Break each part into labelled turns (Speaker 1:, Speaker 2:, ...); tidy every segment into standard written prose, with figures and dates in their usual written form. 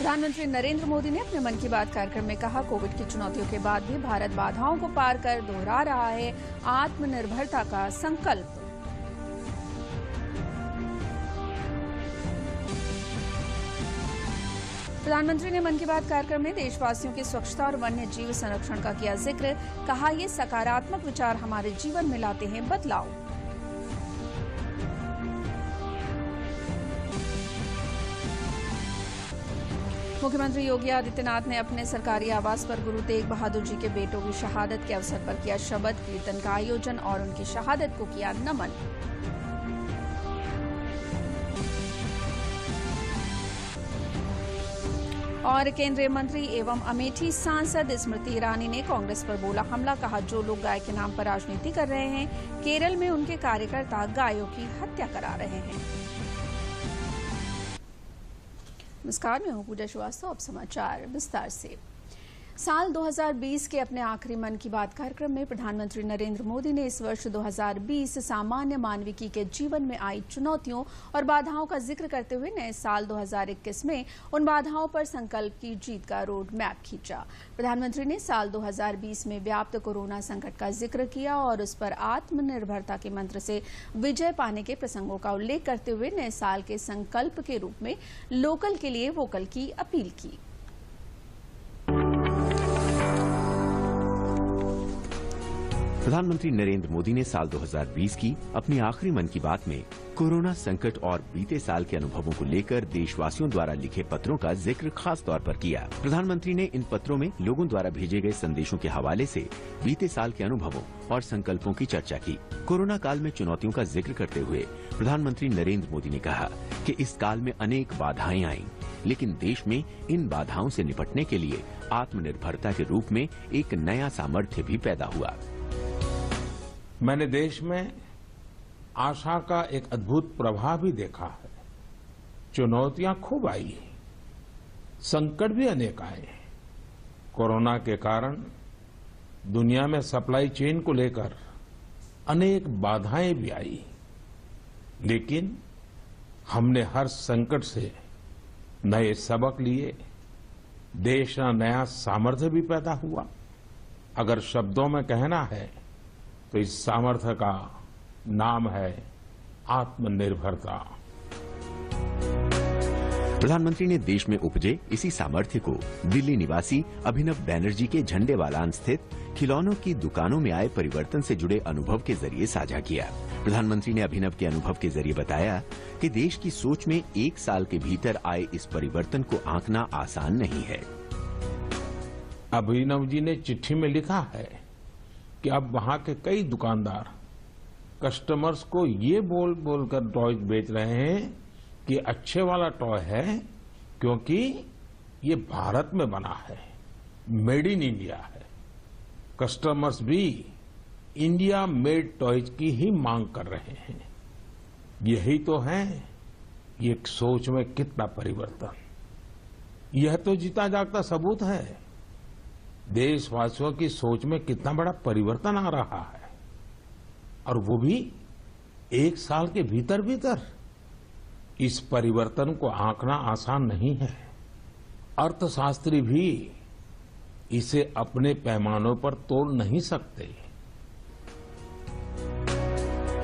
Speaker 1: प्रधानमंत्री नरेंद्र मोदी ने अपने मन की बात कार्यक्रम में कहा, कोविड की चुनौतियों के बाद भी भारत बाधाओं को पार कर दोहरा रहा है आत्मनिर्भरता का संकल्प। प्रधानमंत्री ने मन की बात कार्यक्रम में देशवासियों की स्वच्छता और वन्य जीव संरक्षण का किया जिक्र। कहा, ये सकारात्मक विचार हमारे जीवन में लाते हैं बदलाव। मुख्यमंत्री योगी आदित्यनाथ ने अपने सरकारी आवास पर गुरु तेग बहादुर जी के बेटों की शहादत के अवसर पर किया शबद कीर्तन का आयोजन और उनकी शहादत को किया नमन। और केंद्रीय मंत्री एवं अमेठी सांसद स्मृति ईरानी ने कांग्रेस पर बोला हमला। कहा, जो लोग गाय के नाम पर राजनीति कर रहे हैं, केरल में उनके कार्यकर्ता गायों की हत्या करा रहे हैं। नमस्कार, मैं हूं पूजा श्रीवास्तव। अब समाचार विस्तार से। साल 2020 के अपने आखिरी मन की बात कार्यक्रम में प्रधानमंत्री नरेंद्र मोदी ने इस वर्ष 2020 सामान्य मानविकी के जीवन में आई चुनौतियों और बाधाओं का जिक्र करते हुए नए साल 2021 में उन बाधाओं पर संकल्प की जीत का रोड मैप खींचा। प्रधानमंत्री ने साल 2020 में व्याप्त कोरोना संकट का जिक्र किया और उस पर आत्मनिर्भरता के मंत्र से विजय पाने के प्रसंगों का उल्लेख करते हुए नए साल के संकल्प के रूप में लोकल के लिए वोकल की अपील की।
Speaker 2: प्रधानमंत्री नरेंद्र मोदी ने साल 2020 की अपनी आखिरी मन की बात में कोरोना संकट और बीते साल के अनुभवों को लेकर देशवासियों द्वारा लिखे पत्रों का जिक्र खास तौर पर किया। प्रधानमंत्री ने इन पत्रों में लोगों द्वारा भेजे गए संदेशों के हवाले से बीते साल के अनुभवों और संकल्पों की चर्चा की। कोरोना काल में चुनौतियों का जिक्र करते हुए प्रधानमंत्री नरेंद्र मोदी ने कहा कि इस काल में अनेक बाधाएं आईं, लेकिन देश में इन बाधाओं से निपटने के लिए आत्मनिर्भरता के रूप में एक नया सामर्थ्य भी पैदा हुआ।
Speaker 3: मैंने देश में आशा का एक अद्भुत प्रभाव भी देखा है। चुनौतियां खूब आई, संकट भी अनेक आए। कोरोना के कारण दुनिया में सप्लाई चेन को लेकर अनेक बाधाएं भी आई, लेकिन हमने हर संकट से नए सबक लिए। देश का नया सामर्थ्य भी पैदा हुआ। अगर शब्दों में कहना है तो इस सामर्थ्य का नाम है आत्मनिर्भरता।
Speaker 2: प्रधानमंत्री ने देश में उपजे इसी सामर्थ्य को दिल्ली निवासी अभिनव बैनर्जी के झंडे वालान स्थित खिलौनों की दुकानों में आए परिवर्तन से जुड़े अनुभव के जरिए साझा किया। प्रधानमंत्री ने अभिनव के अनुभव के जरिए बताया कि देश की सोच में एक साल के भीतर आए इस परिवर्तन को आंकना आसान नहीं है।
Speaker 3: अभिनव जी ने चिट्ठी में लिखा है कि अब वहां के कई दुकानदार कस्टमर्स को ये बोल बोलकर टॉय बेच रहे हैं कि अच्छे वाला टॉय है क्योंकि ये भारत में बना है, मेड इन इंडिया है। कस्टमर्स भी इंडिया मेड टॉयज की ही मांग कर रहे हैं। यही तो है ये सोच में कितना परिवर्तन। यह तो जीता जागता सबूत है देशवासियों की सोच में कितना बड़ा परिवर्तन आ रहा है, और वो भी एक साल के भीतर भीतर। इस परिवर्तन को आंकना आसान नहीं है। अर्थशास्त्री भी इसे अपने पैमानों पर तोल नहीं सकते।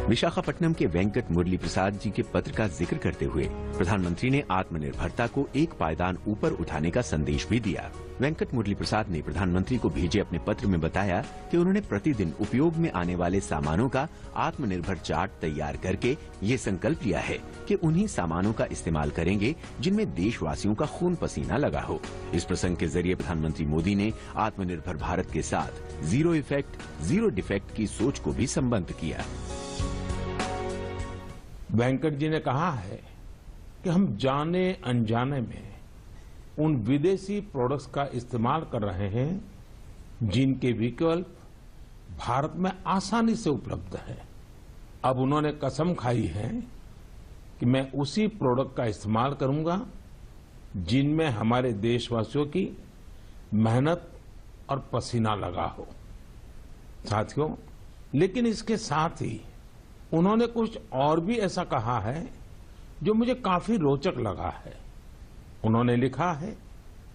Speaker 2: विशाखापट्टनम के वेंकट मुरली प्रसाद जी के पत्र का जिक्र करते हुए प्रधानमंत्री ने आत्मनिर्भरता को एक पायदान ऊपर उठाने का संदेश भी दिया। वेंकट मुरली प्रसाद ने प्रधानमंत्री को भेजे अपने पत्र में बताया कि उन्होंने प्रतिदिन उपयोग में आने वाले सामानों का आत्मनिर्भर चार्ट तैयार करके ये संकल्प लिया है कि उन्हीं सामानों का इस्तेमाल करेंगे जिनमें देशवासियों का खून पसीना लगा हो। इस प्रसंग के जरिए प्रधानमंत्री मोदी ने आत्मनिर्भर भारत के साथ जीरो इफेक्ट जीरो डिफेक्ट की सोच को भी संबद्ध किया।
Speaker 3: वेंकट जी ने कहा है कि हम जाने अनजाने में उन विदेशी प्रोडक्ट्स का इस्तेमाल कर रहे हैं जिनके विकल्प भारत में आसानी से उपलब्ध है। अब उन्होंने कसम खाई है कि मैं उसी प्रोडक्ट का इस्तेमाल करूंगा जिनमें हमारे देशवासियों की मेहनत और पसीना लगा हो। साथियों, लेकिन इसके साथ ही उन्होंने कुछ और भी ऐसा कहा है जो मुझे काफी रोचक लगा है। उन्होंने लिखा है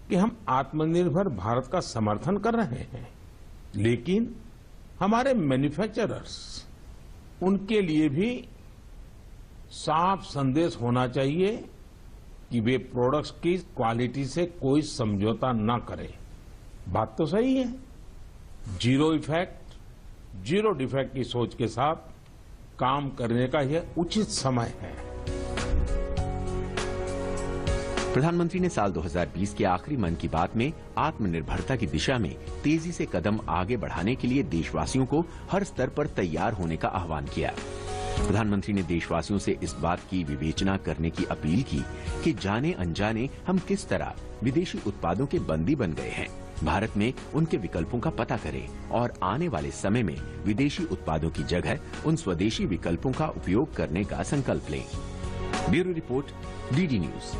Speaker 3: कि हम आत्मनिर्भर भारत का समर्थन कर रहे हैं, लेकिन हमारे मैन्युफैक्चरर्स, उनके लिए भी साफ संदेश होना चाहिए कि वे प्रोडक्ट्स की क्वालिटी से कोई समझौता ना करें। बात तो सही है, जीरो इफेक्ट, जीरो डिफेक्ट की सोच के साथ काम करने का यह उचित समय है।
Speaker 2: प्रधानमंत्री ने साल 2020 के आखिरी मन की बात में आत्मनिर्भरता की दिशा में तेजी से कदम आगे बढ़ाने के लिए देशवासियों को हर स्तर पर तैयार होने का आह्वान किया। प्रधानमंत्री ने देशवासियों से इस बात की विवेचना करने की अपील की कि जाने अनजाने हम किस तरह विदेशी उत्पादों के बंदी बन गए हैं। भारत में उनके विकल्पों का पता करें और आने वाले समय में विदेशी उत्पादों की जगह उन स्वदेशी विकल्पों का उपयोग करने का संकल्प लें। Bureau report, DD news.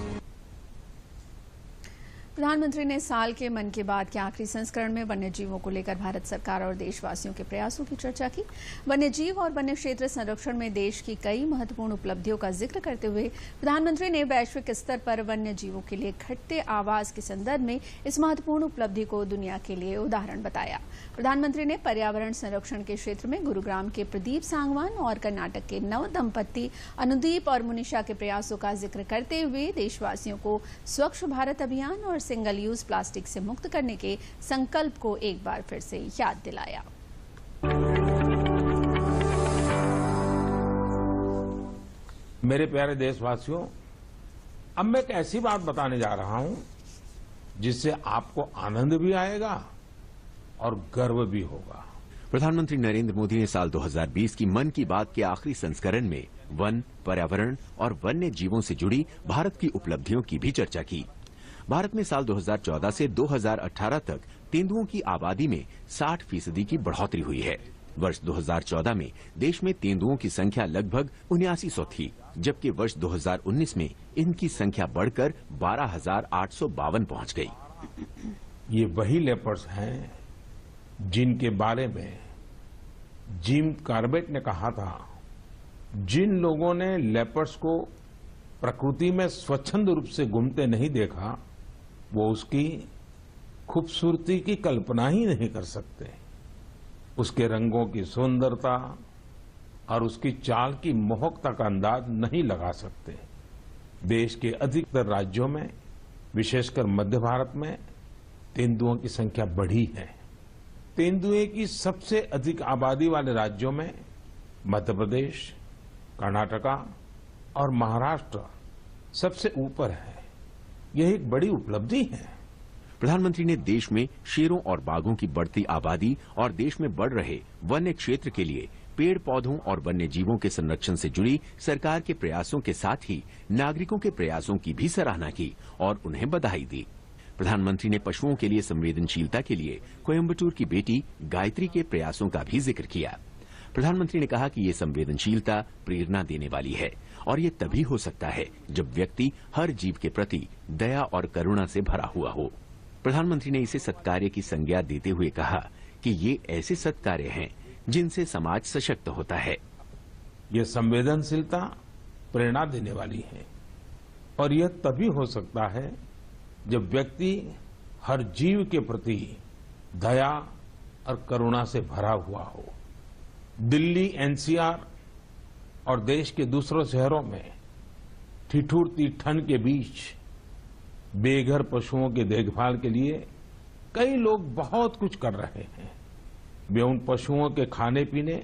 Speaker 1: प्रधानमंत्री ने साल के मन की बात के आखिरी संस्करण में वन्य जीवों को लेकर भारत सरकार और देशवासियों के प्रयासों की चर्चा की। वन्य जीव और वन्य क्षेत्र संरक्षण में देश की कई महत्वपूर्ण उपलब्धियों का जिक्र करते हुए प्रधानमंत्री ने वैश्विक स्तर पर वन्य जीवों के लिए घटते आवास के संदर्भ में इस महत्वपूर्ण उपलब्धि को दुनिया के लिए उदाहरण बताया। प्रधानमंत्री ने पर्यावरण संरक्षण के क्षेत्र में गुरुग्राम के प्रदीप सांगवान और कर्नाटक के नव दंपत्ति अनुदीप और मुनिशा के प्रयासों का जिक्र करते हुए देशवासियों को स्वच्छ भारत अभियान और सिंगल यूज प्लास्टिक से मुक्त करने के संकल्प को एक बार फिर से याद दिलाया।
Speaker 3: मेरे प्यारे देशवासियों, अब मैं एक ऐसी बात बताने जा रहा हूं जिससे आपको आनंद भी आएगा और गर्व भी होगा।
Speaker 2: प्रधानमंत्री नरेंद्र मोदी ने साल 2020 की मन की बात के आखिरी संस्करण में वन, पर्यावरण और वन्य जीवों से जुड़ी भारत की उपलब्धियों की भी चर्चा की। भारत में साल 2014 से 2018 तक तेंदुओं की आबादी में 60% की बढ़ोतरी हुई है। वर्ष 2014 में देश में तेंदुओं की संख्या लगभग 7900 थी, जबकि वर्ष 2019 में इनकी संख्या बढ़कर 12,852 पहुंच गई।
Speaker 3: ये वही लेपर्ड्स हैं जिनके बारे में जिम कॉर्बेट ने कहा था, जिन लोगों ने लेपर्ड्स को प्रकृति में स्वच्छंद रूप से घूमते नहीं देखा, वो उसकी खूबसूरती की कल्पना ही नहीं कर सकते। उसके रंगों की सुंदरता और उसकी चाल की मोहकता का अंदाज नहीं लगा सकते। देश के अधिकतर राज्यों में, विशेषकर मध्य भारत में, तेंदुओं की संख्या बढ़ी है। तेंदुए की सबसे अधिक आबादी वाले राज्यों में मध्य प्रदेश, कर्नाटका और महाराष्ट्र सबसे ऊपर है। यह एक बड़ी उपलब्धि है।
Speaker 2: प्रधानमंत्री ने देश में शेरों और बाघों की बढ़ती आबादी और देश में बढ़ रहे वन्य क्षेत्र के लिए पेड़ पौधों और वन्य जीवों के संरक्षण से जुड़ी सरकार के प्रयासों के साथ ही नागरिकों के प्रयासों की भी सराहना की और उन्हें बधाई दी। प्रधानमंत्री ने पशुओं के लिए संवेदनशीलता के लिए कोयम्बटूर की बेटी गायत्री के प्रयासों का भी जिक्र किया। प्रधानमंत्री ने कहा कि ये संवेदनशीलता प्रेरणा देने वाली है और ये तभी हो सकता है जब व्यक्ति हर जीव के प्रति दया और करुणा से भरा हुआ हो। प्रधानमंत्री ने इसे सत्कार्य की संज्ञा देते हुए कहा कि ये ऐसे सत्कार्य हैं जिनसे समाज सशक्त होता है।
Speaker 3: ये संवेदनशीलता प्रेरणा देने वाली है और यह तभी हो सकता है जब व्यक्ति हर जीव के प्रति दया और करुणा से भरा हुआ हो। दिल्ली, एनसीआर और देश के दूसरों शहरों में ठिठुरती ठंड के बीच बेघर पशुओं की देखभाल के लिए कई लोग बहुत कुछ कर रहे हैं। वे उन पशुओं के खाने पीने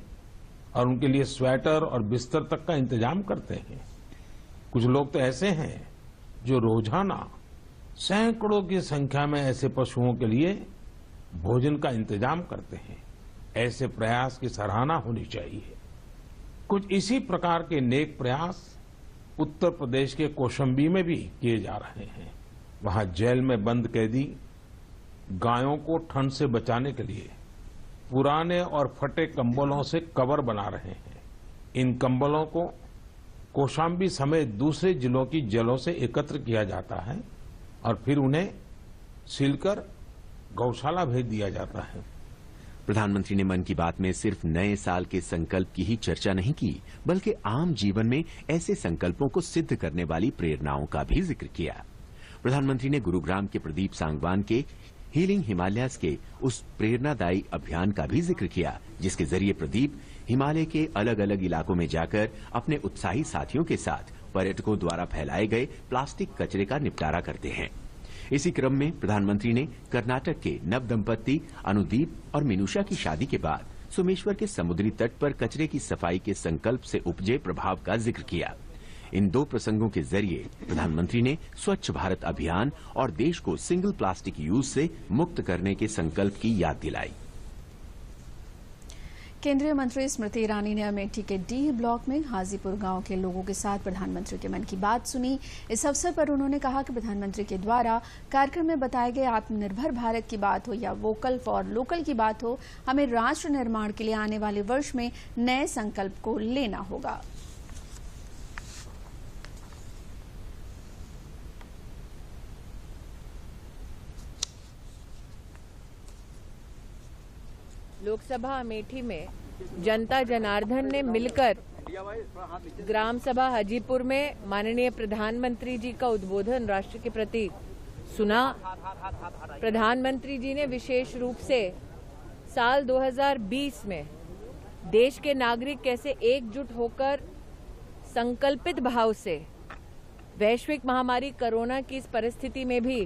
Speaker 3: और उनके लिए स्वेटर और बिस्तर तक का इंतजाम करते हैं। कुछ लोग तो ऐसे हैं जो रोजाना सैकड़ों की संख्या में ऐसे पशुओं के लिए भोजन का इंतजाम करते हैं। ऐसे प्रयास की सराहना होनी चाहिए। कुछ इसी प्रकार के नेक प्रयास उत्तर प्रदेश के कौशाम्बी में भी किए जा रहे हैं। वहां जेल में बंद कैदी गायों को ठंड से बचाने के लिए पुराने और फटे कंबलों से कवर बना रहे हैं। इन कंबलों को कौशाम्बी समेत दूसरे जिलों की जेलों से एकत्र किया जाता है और फिर उन्हें सिलकर गौशाला भेज दिया जाता है।
Speaker 2: प्रधानमंत्री ने मन की बात में सिर्फ नए साल के संकल्प की ही चर्चा नहीं की, बल्कि आम जीवन में ऐसे संकल्पों को सिद्ध करने वाली प्रेरणाओं का भी जिक्र किया। प्रधानमंत्री ने गुरुग्राम के प्रदीप सांगवान के हीलिंग हिमालयस के उस प्रेरणादायी अभियान का भी जिक्र किया, जिसके जरिए प्रदीप हिमालय के अलग अलग इलाकों में जाकर अपने उत्साही साथियों के साथ पर्यटकों द्वारा फैलाए गए प्लास्टिक कचरे का निपटारा करते हैं। इसी क्रम में प्रधानमंत्री ने कर्नाटक के नव दंपत्ति अनुदीप और मिनुषा की शादी के बाद सोमेश्वर के समुद्री तट पर कचरे की सफाई के संकल्प से उपजे प्रभाव का जिक्र किया। इन दो प्रसंगों के जरिए प्रधानमंत्री ने स्वच्छ भारत अभियान और देश को सिंगल प्लास्टिक यूज से मुक्त करने के संकल्प की याद दिलाई।
Speaker 1: केंद्रीय मंत्री स्मृति ईरानी ने अमेठी के डीह ब्लॉक में हाजीपुर गांव के लोगों के साथ प्रधानमंत्री के मन की बात सुनी। इस अवसर पर उन्होंने कहा कि प्रधानमंत्री के द्वारा कार्यक्रम में बताए गए आत्मनिर्भर भारत की बात हो या वोकल फॉर लोकल की बात हो, हमें राष्ट्र निर्माण के लिए आने वाले वर्ष में नए संकल्प को लेना होगा।
Speaker 4: लोकसभा अमेठी में जनता जनार्दन ने मिलकर ग्राम सभा हाजीपुर में माननीय प्रधानमंत्री जी का उद्बोधन राष्ट्र के प्रति सुना। प्रधानमंत्री जी ने विशेष रूप से साल 2020 में देश के नागरिक कैसे एकजुट होकर संकल्पित भाव से वैश्विक महामारी कोरोना की इस परिस्थिति में भी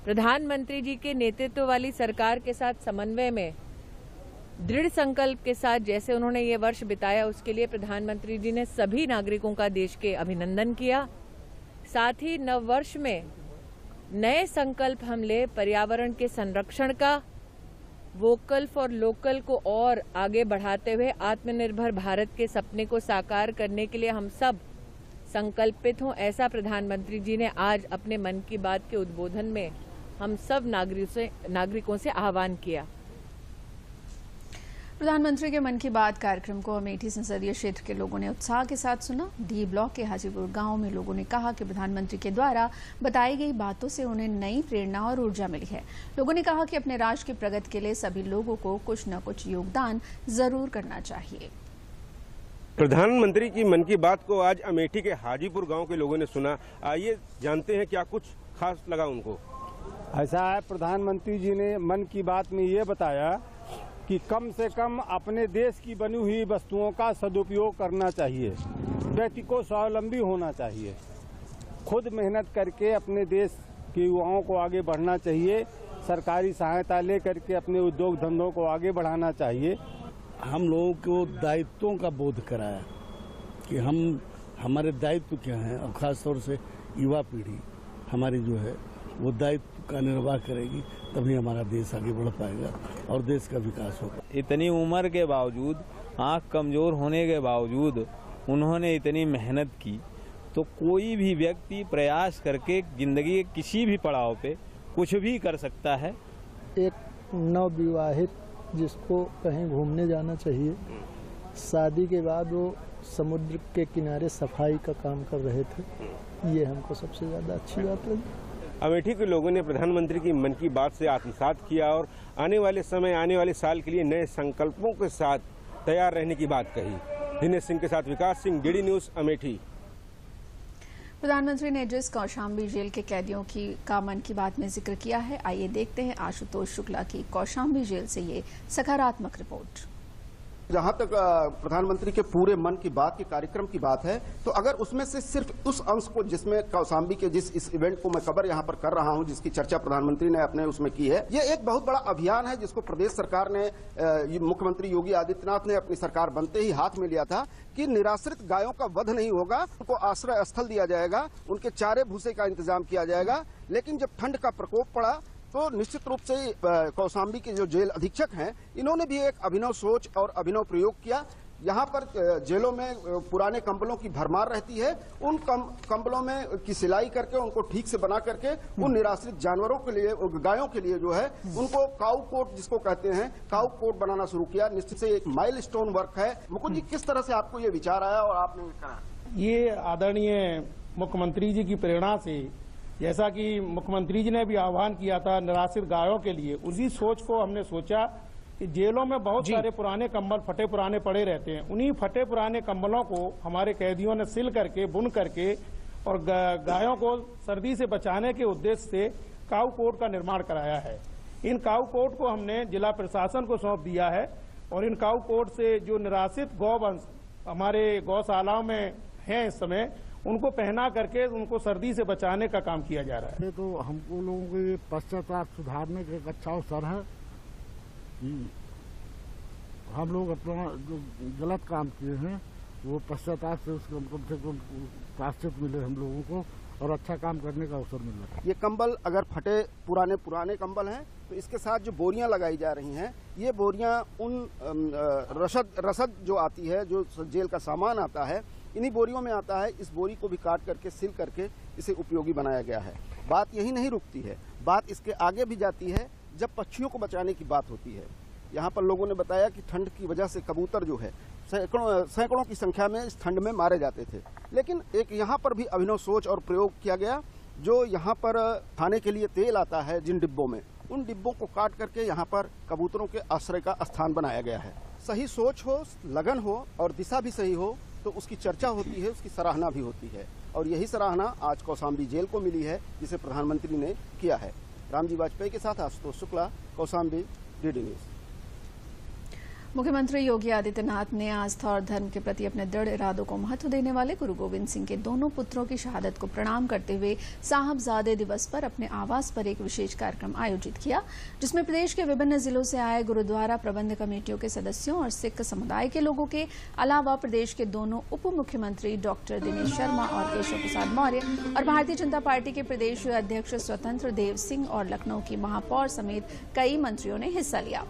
Speaker 4: प्रधानमंत्री जी के नेतृत्व वाली सरकार के साथ समन्वय में दृढ़ संकल्प के साथ जैसे उन्होंने ये वर्ष बिताया, उसके लिए प्रधानमंत्री जी ने सभी नागरिकों का देश के अभिनंदन किया। साथ ही नव वर्ष में नए संकल्प हम ले पर्यावरण के संरक्षण का, वोकल फॉर लोकल को और आगे बढ़ाते हुए आत्मनिर्भर भारत के सपने को साकार करने के लिए हम सब संकल्पित हों, ऐसा प्रधानमंत्री जी ने आज अपने मन की बात के उद्बोधन में हम सब नागरिकों से आह्वान किया।
Speaker 1: प्रधानमंत्री के मन की बात कार्यक्रम को अमेठी संसदीय क्षेत्र के लोगों ने उत्साह के साथ सुना। डी ब्लॉक के हाजीपुर गांव में लोगों ने कहा कि प्रधानमंत्री के द्वारा बताई गई बातों से उन्हें नई प्रेरणा और ऊर्जा मिली है। लोगों ने कहा कि अपने राष्ट्र की प्रगति के लिए सभी लोगों को कुछ न कुछ योगदान जरूर करना चाहिए।
Speaker 5: प्रधानमंत्री की मन की बात को आज अमेठी के हाजीपुर गांव के लोगों ने सुना। आइए जानते हैं क्या कुछ खास लगा उनको।
Speaker 6: ऐसा है, प्रधानमंत्री जी ने मन की बात में ये बताया कि कम से कम अपने देश की बनी हुई वस्तुओं का सदुपयोग करना चाहिए, व्यक्ति को स्वावलंबी होना चाहिए, खुद मेहनत करके अपने देश के युवाओं को आगे बढ़ना चाहिए, सरकारी सहायता ले करके अपने उद्योग धंधों को आगे बढ़ाना चाहिए।
Speaker 7: हम लोगों को दायित्वों का बोध कराया कि हमारे दायित्व क्या हैं, और ख़ास तौर से युवा पीढ़ी हमारी जो है वो दायित्व का निर्वाह करेगी, तभी हमारा देश आगे बढ़ पाएगा और देश का विकास होगा।
Speaker 8: इतनी उम्र के बावजूद, आँख कमज़ोर होने के बावजूद उन्होंने इतनी मेहनत की, तो कोई भी व्यक्ति प्रयास करके ज़िंदगी के किसी भी पड़ाव पे कुछ भी कर सकता है।
Speaker 9: एक नवविवाहित जिसको कहीं घूमने जाना चाहिए, शादी के बाद वो समुद्र के किनारे सफाई का काम कर रहे थे, ये हमको सबसे ज़्यादा अच्छी बात लगी।
Speaker 5: अमेठी के लोगों ने प्रधानमंत्री की मन की बात से आत्मसात किया और आने वाले समय, आने वाले साल के लिए नए संकल्पों के साथ तैयार रहने की बात कही। दिनेश सिंह के साथ विकास सिंह, डीडी न्यूज़, अमेठी।
Speaker 1: प्रधानमंत्री ने जिस कौशाम्बी जेल के कैदियों का मन की बात में जिक्र किया है, आइए देखते हैं आशुतोष शुक्ला की कौशाम्बी जेल से ये सकारात्मक रिपोर्ट।
Speaker 10: जहां तक प्रधानमंत्री के पूरे मन की बात के कार्यक्रम की बात है, तो अगर उसमें से सिर्फ उस अंश को जिसमें कौशाम्बी के जिस इस इवेंट को मैं कवर यहां पर कर रहा हूं, जिसकी चर्चा प्रधानमंत्री ने अपने उसमें की है, ये एक बहुत बड़ा अभियान है जिसको प्रदेश सरकार ने, मुख्यमंत्री योगी आदित्यनाथ ने अपनी सरकार बनते ही हाथ में लिया था कि निराश्रित गायों का वध नहीं होगा, उनको आश्रय स्थल दिया जाएगा, उनके चारे भूसे का इंतजाम किया जाएगा। लेकिन जब ठंड का प्रकोप पड़ा तो निश्चित रूप से कौशाम्बी के जो जेल अधीक्षक हैं, इन्होंने भी एक अभिनव सोच और अभिनव प्रयोग किया। यहाँ पर जेलों में पुराने कंबलों की भरमार रहती है, उन कंबलों में की सिलाई करके उनको ठीक से बना करके उन निराश्रित जानवरों के लिए, गायों के लिए जो है उनको काऊ कोट जिसको कहते हैं, काऊ कोट बनाना शुरू किया। निश्चित से एक माइलस्टोन वर्क है। मुकुंद जी, किस तरह से आपको ये विचार आया और आपने कहा?
Speaker 11: ये आदरणीय मुख्यमंत्री जी की प्रेरणा से, जैसा कि मुख्यमंत्री जी ने भी आह्वान किया था निराश्रित गायों के लिए, उसी सोच को हमने सोचा कि जेलों में बहुत सारे पुराने कंबल फटे पुराने पड़े रहते हैं, उन्हीं फटे पुराने कंबलों को हमारे कैदियों ने सिल करके, बुन करके और गायों को सर्दी से बचाने के उद्देश्य से काऊ कोर्ट का निर्माण कराया है। इन काऊ कोर्ट को हमने जिला प्रशासन को सौंप दिया है और इन काऊ कोर्ट से जो निराश्रित गौवंश हमारे गौशालाओं में हैं इस समय, उनको पहना करके उनको सर्दी से बचाने का काम किया जा रहा है।
Speaker 12: ये तो हमको लोगों को ये पश्चाताप सुधारने का एक अच्छा अवसर है कि हम लोग अपना जो गलत काम किए हैं वो पश्चाताप से उसको कम से कम प्रायश्चित मिले हम लोगों को और अच्छा काम करने का अवसर मिल रहा है।
Speaker 10: ये कंबल अगर फटे पुराने कंबल हैं तो इसके साथ जो बोरियां लगाई जा रही हैं, ये बोरियां उन रसद जो आती है, जो जेल का सामान आता है, इन्हीं बोरियों में आता है। इस बोरी को भी काट करके सील करके इसे उपयोगी बनाया गया है। बात यही नहीं रुकती है, बात इसके आगे भी जाती है। जब पक्षियों को बचाने की बात होती है, यहाँ पर लोगों ने बताया कि ठंड की वजह से कबूतर जो है सैकड़ों की संख्या में इस ठंड में मारे जाते थे, लेकिन एक यहाँ पर भी अभिनव सोच और प्रयोग किया गया। जो यहाँ पर खाने के लिए तेल आता है जिन डिब्बों में, उन डिब्बों को काट करके यहाँ पर कबूतरों के आश्रय का स्थान बनाया गया है। सही सोच हो, लगन हो और दिशा भी सही हो तो उसकी चर्चा होती है, उसकी सराहना भी होती है। और यही सराहना आज कौशाम्बी जेल को मिली है, जिसे प्रधानमंत्री ने किया है। रामजी वाजपेयी के साथ आशुतोष शुक्ला, कौशाम्बी, डीडी न्यूज।
Speaker 1: मुख्यमंत्री योगी आदित्यनाथ ने आस्था और धर्म के प्रति अपने दृढ़ इरादों को महत्व देने वाले गुरु गोविंद सिंह के दोनों पुत्रों की शहादत को प्रणाम करते हुए साहबजादे दिवस पर अपने आवास पर एक विशेष कार्यक्रम आयोजित किया, जिसमें प्रदेश के विभिन्न जिलों से आए गुरुद्वारा प्रबंध कमेटियों के सदस्यों और सिख समुदाय के लोगों के अलावा प्रदेश के दोनों उप मुख्यमंत्री डॉक्टर दिनेश शर्मा और केशव प्रसाद मौर्य और भारतीय जनता पार्टी के प्रदेश अध्यक्ष स्वतंत्र देव सिंह और लखनऊ की महापौर समेत कई मंत्रियों ने हिस्सा लिया।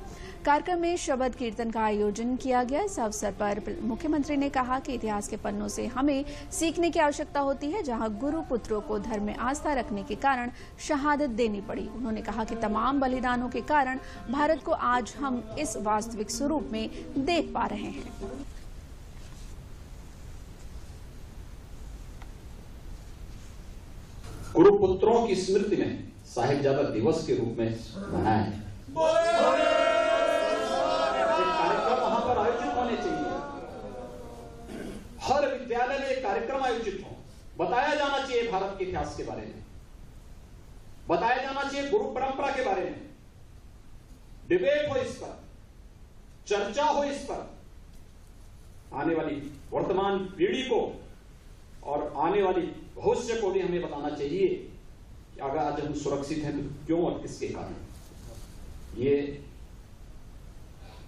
Speaker 1: कार्यक्रम में शबद कीर्तन का आयोजन किया गया। इस अवसर पर मुख्यमंत्री ने कहा कि इतिहास के पन्नों से हमें सीखने की आवश्यकता होती है, जहां गुरु पुत्रों को धर्म में आस्था रखने के कारण शहादत देनी पड़ी। उन्होंने कहा कि तमाम बलिदानों के कारण भारत को आज हम इस वास्तविक स्वरूप में देख पा रहे हैं।
Speaker 13: गुरु पुत्रों की स्मृति में साहिबजादा दिवस के रूप में मनाया है। कार्यक्रम वहां पर आयोजित होने चाहिए। हर विद्यालय में एक कार्यक्रम आयोजित हो, बताया जाना चाहिए भारत के इतिहास के बारे में, बताया जाना चाहिए गुरु परंपरा के बारे में, डिबेट हो इस पर, चर्चा हो इस पर। आने वाली वर्तमान पीढ़ी को और आने वाली भविष्य को भी हमें बताना चाहिए कि अगर आज हम सुरक्षित हैं तो क्यों और किसके कारण। ये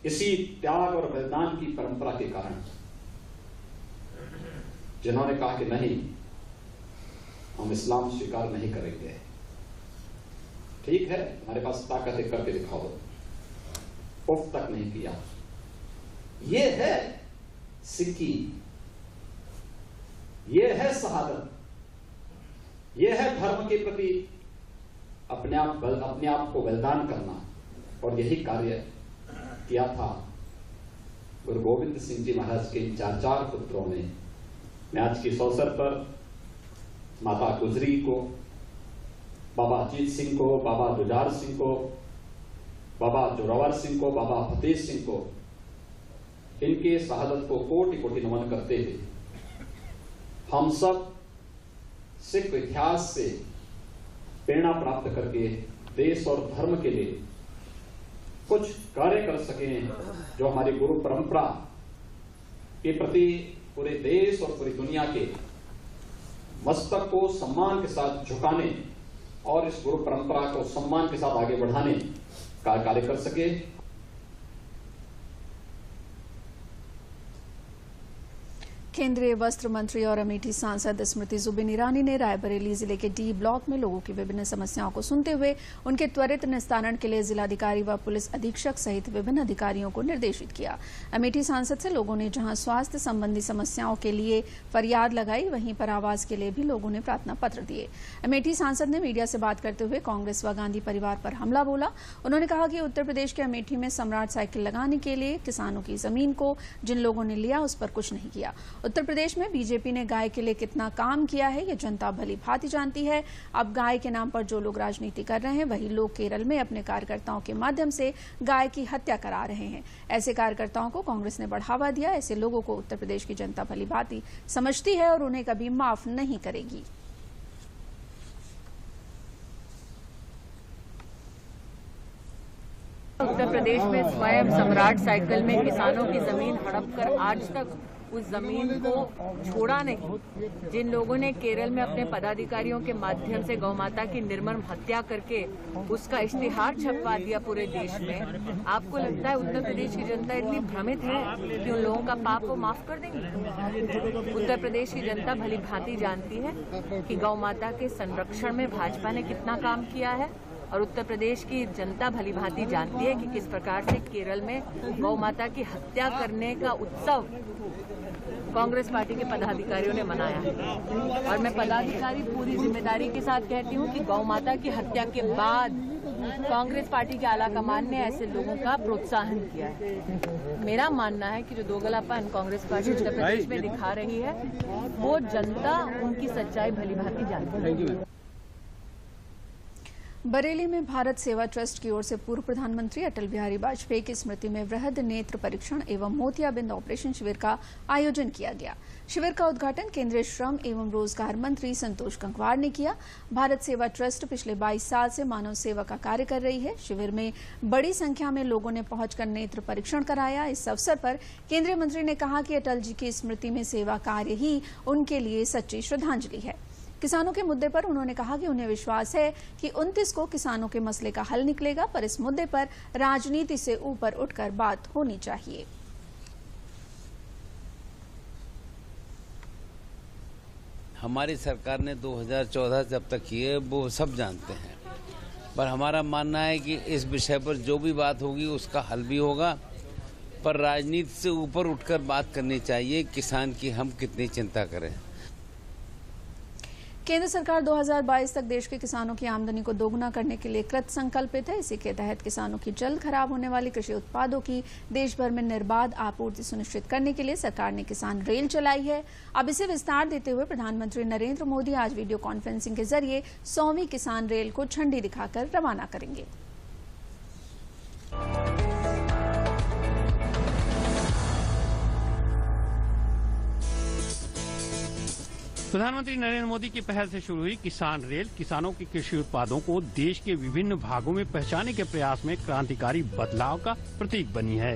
Speaker 13: इसी त्याग और बलिदान की परंपरा के कारण, जिन्होंने कहा कि नहीं हम इस्लाम स्वीकार नहीं करेंगे, ठीक है हमारे पास ताकत है करके दिखाओ, उफ तक नहीं किया। ये है सिक्की, ये है शहादत, ये है धर्म के प्रति अपने आप को बलिदान करना। और यही कार्य किया था गुरु गोविंद सिंह जी महाराज के चार पुत्रों ने। मैं आज के इस अवसर पर माता गुजरी को, बाबा अजीत सिंह को, बाबा जुझार सिंह को, बाबा जोरावर सिंह को, बाबा फतेह सिंह को, इनके शहादत को कोटि कोटि नमन करते हुए हम सब सिख इतिहास से प्रेरणा प्राप्त करके देश और धर्म के लिए कुछ कार्य कर सकें, जो हमारी गुरु परंपरा के प्रति पूरे देश और पूरी दुनिया के मस्तक को सम्मान के साथ झुकाने और इस गुरु परंपरा को सम्मान के साथ आगे बढ़ाने का कार्य कर सके।
Speaker 1: केंद्रीय वस्त्र मंत्री और अमेठी सांसद स्मृति जुबिन ईरानी ने रायबरेली जिले के डी ब्लॉक में लोगों की विभिन्न समस्याओं को सुनते हुए उनके त्वरित निस्तारण के लिए जिलाधिकारी व पुलिस अधीक्षक सहित विभिन्न अधिकारियों को निर्देशित किया। अमेठी सांसद से लोगों ने जहां स्वास्थ्य संबंधी समस्याओं के लिए फरियाद लगाई, वहीं पर आवास के लिए भी लोगों ने प्रार्थना पत्र दिए। अमेठी सांसद ने मीडिया से बात करते हुए कांग्रेस व गांधी परिवार पर हमला बोला। उन्होंने कहा कि उत्तर प्रदेश के अमेठी में सम्राट साइकिल लगाने के लिए किसानों की जमीन को जिन लोगों ने लिया उस पर कुछ नहीं किया। उत्तर प्रदेश में बीजेपी ने गाय के लिए कितना काम किया है ये जनता भली भांति जानती है। अब गाय के नाम पर जो लोग राजनीति कर रहे हैं वही लोग केरल में अपने कार्यकर्ताओं के माध्यम से गाय की हत्या करा रहे हैं। ऐसे कार्यकर्ताओं को कांग्रेस ने बढ़ावा दिया। ऐसे लोगों को उत्तर प्रदेश की जनता भली भांति समझती है और उन्हें कभी माफ नहीं करेगी।
Speaker 4: उत्तर प्रदेश में स्वयं सम्राट साइकिल में किसानों की जमीन हड़प कर आज तक उस जमीन को छोड़ा नहीं। जिन लोगों ने केरल में अपने पदाधिकारियों के माध्यम से गौ माता की निर्मम हत्या करके उसका इश्तिहार छपवा दिया पूरे देश में, आपको लगता है उत्तर प्रदेश की जनता इतनी भ्रमित है कि उन लोगों का पाप वो माफ कर देंगी? उत्तर प्रदेश की जनता भली भांति जानती है कि गौ माता के संरक्षण में भाजपा ने कितना काम किया है और उत्तर प्रदेश की जनता भली भांति जानती है कि किस प्रकार से केरल में गौ माता की हत्या करने का उत्सव कांग्रेस पार्टी के पदाधिकारियों ने मनाया है। और मैं पदाधिकारी पूरी जिम्मेदारी के साथ कहती हूं कि गौ माता की हत्या के बाद कांग्रेस पार्टी के आला कमान ने ऐसे लोगों का प्रोत्साहन किया है। मेरा मानना है कि जो दोगलापन कांग्रेस पार्टी उत्तर प्रदेश में दिखा रही है वो जनता उनकी सच्चाई भली भांति जानती है।
Speaker 1: बरेली में भारत सेवा ट्रस्ट की ओर से पूर्व प्रधानमंत्री अटल बिहारी वाजपेयी की स्मृति में वृहद नेत्र परीक्षण एवं मोतियाबिंद ऑपरेशन शिविर का आयोजन किया गया। शिविर का उद्घाटन केंद्रीय श्रम एवं रोजगार मंत्री संतोष गंगवार ने किया। भारत सेवा ट्रस्ट पिछले 22 साल से मानव सेवा का कार्य कर रही है। शिविर में बड़ी संख्या में लोगों ने पहुंचकर नेत्र परीक्षण कराया। इस अवसर पर केंद्रीय मंत्री ने कहा कि अटल जी की स्मृति में सेवा कार्य ही उनके लिए सच्ची श्रद्धांजलि है। किसानों के मुद्दे पर उन्होंने कहा कि उन्हें विश्वास है कि 29 को किसानों के मसले का हल निकलेगा, पर इस मुद्दे पर राजनीति से ऊपर उठकर बात होनी चाहिए।
Speaker 14: हमारी सरकार ने 2014 जब तक की है वो सब जानते हैं, पर हमारा मानना है कि इस विषय पर जो भी बात होगी उसका हल भी होगा, पर राजनीति से ऊपर उठकर बात करनी चाहिए। किसान की हम कितनी चिंता करें।
Speaker 1: केंद्र सरकार 2022 तक देश के किसानों की आमदनी को दोगुना करने के लिए कृत संकल्पित है। इसी के तहत किसानों की जल्द खराब होने वाली कृषि उत्पादों की देश भर में निर्बाध आपूर्ति सुनिश्चित करने के लिए सरकार ने किसान रेल चलाई है। अब इसे विस्तार देते हुए प्रधानमंत्री नरेंद्र मोदी आज वीडियो कॉन्फ्रेंसिंग के जरिए 100वीं किसान रेल को झंडी दिखाकर रवाना करेंगे।
Speaker 15: प्रधानमंत्री नरेंद्र मोदी की पहल से शुरू हुई किसान रेल किसानों के कृषि उत्पादों को देश के विभिन्न भागों में पहुंचाने के प्रयास में क्रांतिकारी बदलाव का प्रतीक बनी है।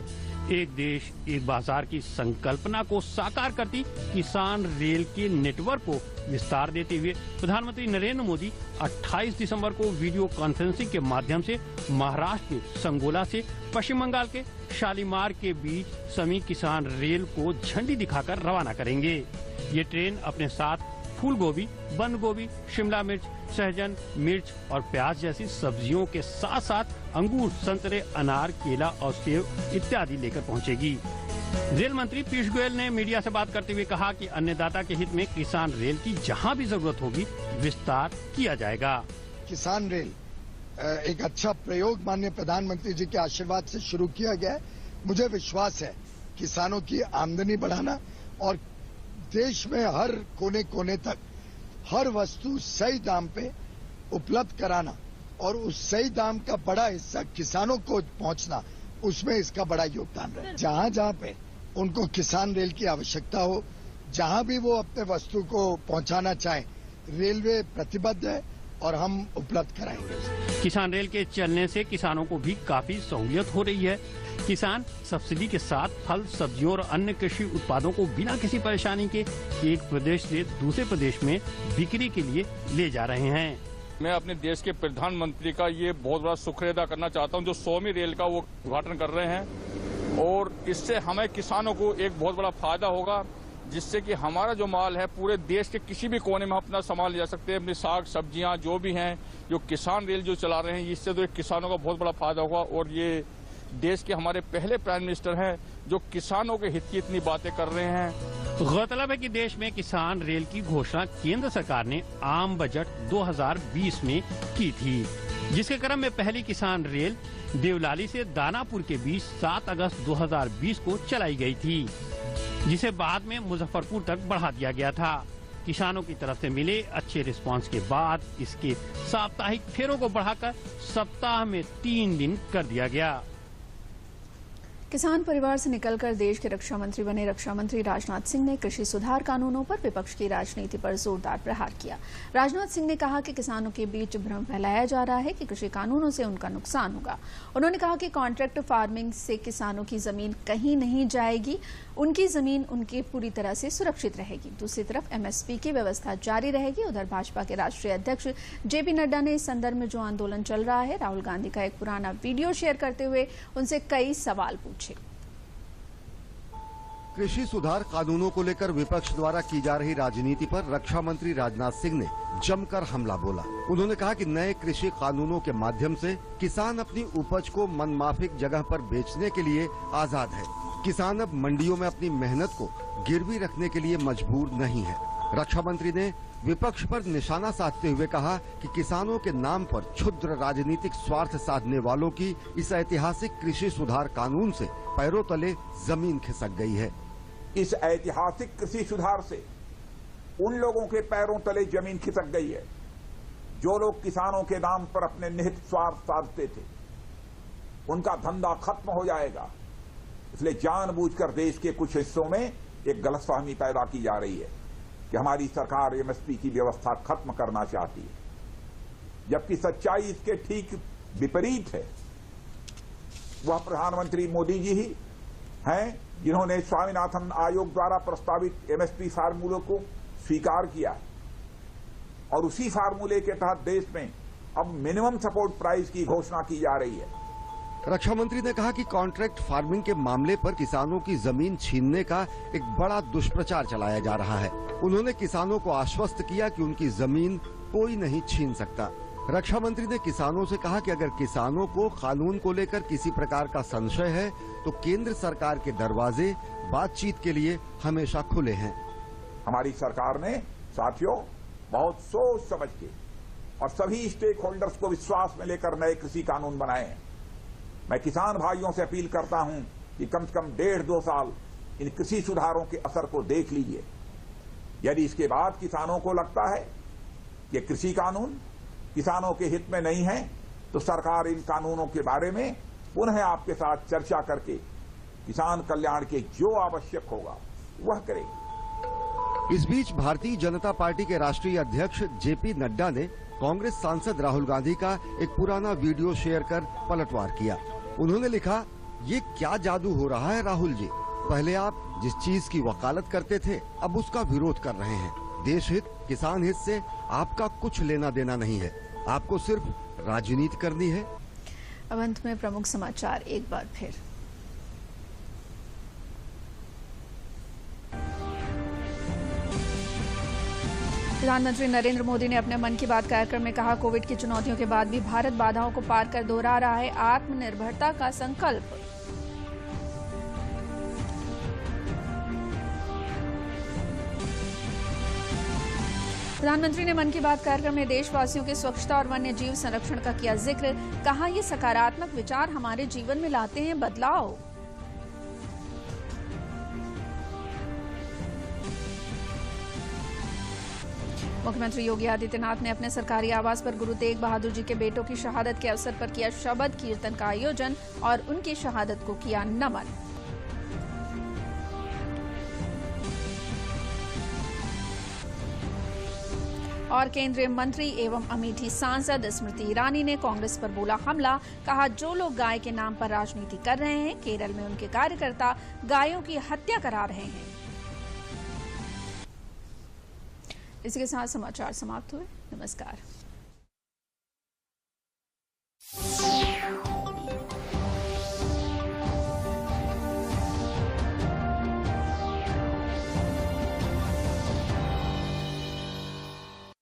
Speaker 15: एक देश एक बाजार की संकल्पना को साकार करती किसान रेल के नेटवर्क को विस्तार देते हुए प्रधानमंत्री नरेंद्र मोदी 28 दिसंबर को वीडियो कॉन्फ्रेंसिंग के माध्यम से महाराष्ट्र के संगोला से पश्चिम बंगाल के शालीमार के बीच 100वीं किसान रेल को झंडी दिखाकर रवाना करेंगे। ये ट्रेन अपने साथ फूल गोभी, बंद गोभी, शिमला मिर्च, सहजन, मिर्च और प्याज जैसी सब्जियों के साथ साथ अंगूर, संतरे, अनार, केला और सेब इत्यादि लेकर पहुंचेगी। रेल मंत्री पीयूष गोयल ने मीडिया से बात करते हुए कहा कि अन्नदाता के हित में किसान रेल की जहां भी जरूरत होगी विस्तार किया जाएगा।
Speaker 16: किसान रेल एक अच्छा प्रयोग माननीय प्रधानमंत्री जी के आशीर्वाद से शुरू किया गया है। मुझे विश्वास है किसानों की आमदनी बढ़ाना और देश में हर कोने कोने तक हर वस्तु सही दाम पे उपलब्ध कराना और उस सही दाम का बड़ा हिस्सा किसानों को पहुंचना, उसमें इसका बड़ा योगदान रहे। जहां जहां पे उनको किसान रेल की आवश्यकता हो, जहां भी वो अपने वस्तु को पहुंचाना चाहें, रेलवे प्रतिबद्ध है और हम उपलब्ध कराएंगे।
Speaker 15: किसान रेल के चलने से किसानों को भी काफी सहूलियत हो रही है। किसान सब्सिडी के साथ फल, सब्जियों और अन्य कृषि उत्पादों को बिना किसी परेशानी के एक प्रदेश से दूसरे प्रदेश में बिक्री के लिए ले जा रहे हैं।
Speaker 17: मैं अपने देश के प्रधानमंत्री का ये बहुत बड़ा शुक्रिया अदा करना चाहता हूं जो 100वीं रेल का वो उद्घाटन कर रहे हैं और इससे हमें किसानों को एक बहुत बड़ा फायदा होगा, जिससे कि हमारा जो माल है पूरे देश के किसी भी कोने में अपना सामान ले जा सकते हैं। अपनी साग सब्जियां जो भी हैं, जो किसान रेल जो चला रहे हैं, इससे तो एक किसानों का बहुत बड़ा फायदा होगा। और ये देश के हमारे पहले प्राइम मिनिस्टर हैं जो किसानों के हित की इतनी बातें कर रहे हैं।
Speaker 15: गौरतलब है कि देश में किसान रेल की घोषणा केंद्र सरकार ने आम बजट 2020 में की थी, जिसके क्रम में पहली किसान रेल देवलाली से दानापुर के बीच 7 अगस्त 2020 को चलाई गई थी। जिसे बाद में मुजफ्फरपुर तक बढ़ा दिया गया था। किसानों की तरफ से मिले अच्छे रिस्पांस के बाद इसके साप्ताहिक फेरों को बढ़ाकर सप्ताह में 3 दिन कर दिया गया।
Speaker 1: किसान परिवार से निकलकर देश के रक्षा मंत्री बने रक्षा मंत्री राजनाथ सिंह ने कृषि सुधार कानूनों पर विपक्ष की राजनीति पर जोरदार प्रहार किया। राजनाथ सिंह ने कहा कि किसानों के बीच भ्रम फैलाया जा रहा है कि कृषि कानूनों से उनका नुकसान होगा। उन्होंने कहा कि कॉन्ट्रैक्ट फार्मिंग से किसानों की जमीन कहीं नहीं जाएगी, उनकी जमीन उनकी पूरी तरह से सुरक्षित रहेगी। दूसरी तरफ एमएसपी की व्यवस्था जारी रहेगी। उधर भाजपा के राष्ट्रीय अध्यक्ष जेपी नड्डा ने इस संदर्भ में जो आंदोलन चल रहा है, राहुल गांधी का एक पुराना वीडियो शेयर करते हुए उनसे कई सवाल पूछे।
Speaker 18: कृषि सुधार कानूनों को लेकर विपक्ष द्वारा की जा रही राजनीति पर रक्षा मंत्री राजनाथ सिंह ने जमकर हमला बोला। उन्होंने कहा कि नए कृषि कानूनों के माध्यम से किसान अपनी उपज को मनमाफिक जगह पर बेचने के लिए आजाद है। किसान अब मंडियों में अपनी मेहनत को गिरवी रखने के लिए मजबूर नहीं है। रक्षा मंत्री ने विपक्ष पर निशाना साधते हुए कहा कि किसानों के नाम पर क्षुद्र राजनीतिक स्वार्थ साधने वालों की इस ऐतिहासिक कृषि सुधार कानून से पैरों तले जमीन खिसक गई है।
Speaker 19: इस ऐतिहासिक कृषि सुधार से उन लोगों के पैरों तले जमीन खिसक गई है जो लोग किसानों के नाम पर अपने निहित स्वार्थ साधते थे। उनका धंधा खत्म हो जाएगा। इसलिए जानबूझकर देश के कुछ हिस्सों में एक गलतफहमी पैदा की जा रही है कि हमारी सरकार एमएसपी की व्यवस्था खत्म करना चाहती है, जबकि सच्चाई इसके ठीक विपरीत है। वह प्रधानमंत्री मोदी जी ही हैं जिन्होंने स्वामीनाथन आयोग द्वारा प्रस्तावित एमएसपी फार्मूले को स्वीकार किया और उसी फार्मूले के तहत देश में अब मिनिमम सपोर्ट प्राइस की घोषणा की जा रही है।
Speaker 18: रक्षा मंत्री ने कहा कि कॉन्ट्रैक्ट फार्मिंग के मामले पर किसानों की जमीन छीनने का एक बड़ा दुष्प्रचार चलाया जा रहा है। उन्होंने किसानों को आश्वस्त किया कि उनकी जमीन कोई नहीं छीन सकता। रक्षा मंत्री ने किसानों से कहा कि अगर किसानों को कानून को लेकर किसी प्रकार का संशय है तो केंद्र सरकार के दरवाजे बातचीत के लिए हमेशा खुले हैं।
Speaker 19: हमारी सरकार ने साथियों बहुत सोच समझ के और सभी स्टेक होल्डर्स को विश्वास में लेकर नए कृषि कानून बनाए हैं। मैं किसान भाइयों से अपील करता हूं कि कम से कम 1.5-2 साल इन कृषि सुधारों के असर को देख लीजिए। यदि इसके बाद किसानों को लगता है कि कृषि कानून किसानों के हित में नहीं है तो सरकार इन कानूनों के बारे में पुनः आपके साथ चर्चा करके किसान कल्याण के जो आवश्यक होगा वह करेगी।
Speaker 18: इस बीच भारतीय जनता पार्टी के राष्ट्रीय अध्यक्ष जेपी नड्डा ने कांग्रेस सांसद राहुल गांधी का एक पुराना वीडियो शेयर कर पलटवार किया। उन्होंने लिखा, ये क्या जादू हो रहा है राहुल जी, पहले आप जिस चीज की वकालत करते थे अब उसका विरोध कर रहे हैं। देश हित किसान हित से आपका कुछ लेना देना नहीं है, आपको सिर्फ राजनीति करनी है।
Speaker 1: अब अंत में प्रमुख समाचार एक बार फिर। प्रधानमंत्री नरेंद्र मोदी ने अपने मन की बात कार्यक्रम में कहा, कोविड की चुनौतियों के बाद भी भारत बाधाओं को पार कर दोहरा रहा है आत्मनिर्भरता का संकल्प। प्रधानमंत्री ने मन की बात कार्यक्रम में देशवासियों के स्वच्छता और वन्य जीव संरक्षण का किया जिक्र। कहा, ये सकारात्मक विचार हमारे जीवन में लाते हैं बदलाव। मुख्यमंत्री योगी आदित्यनाथ ने अपने सरकारी आवास पर गुरु तेग बहादुर जी के बेटों की शहादत के अवसर पर किया शबद कीर्तन का आयोजन और उनकी शहादत को किया नमन। और केंद्रीय मंत्री एवं अमेठी सांसद स्मृति ईरानी ने कांग्रेस पर बोला हमला। कहा, जो लोग गाय के नाम पर राजनीति कर रहे हैं, केरल में उनके कार्यकर्ता गायों की हत्या करा रहे हैं। इसी के साथ समाचार समाप्त हुए। नमस्कार।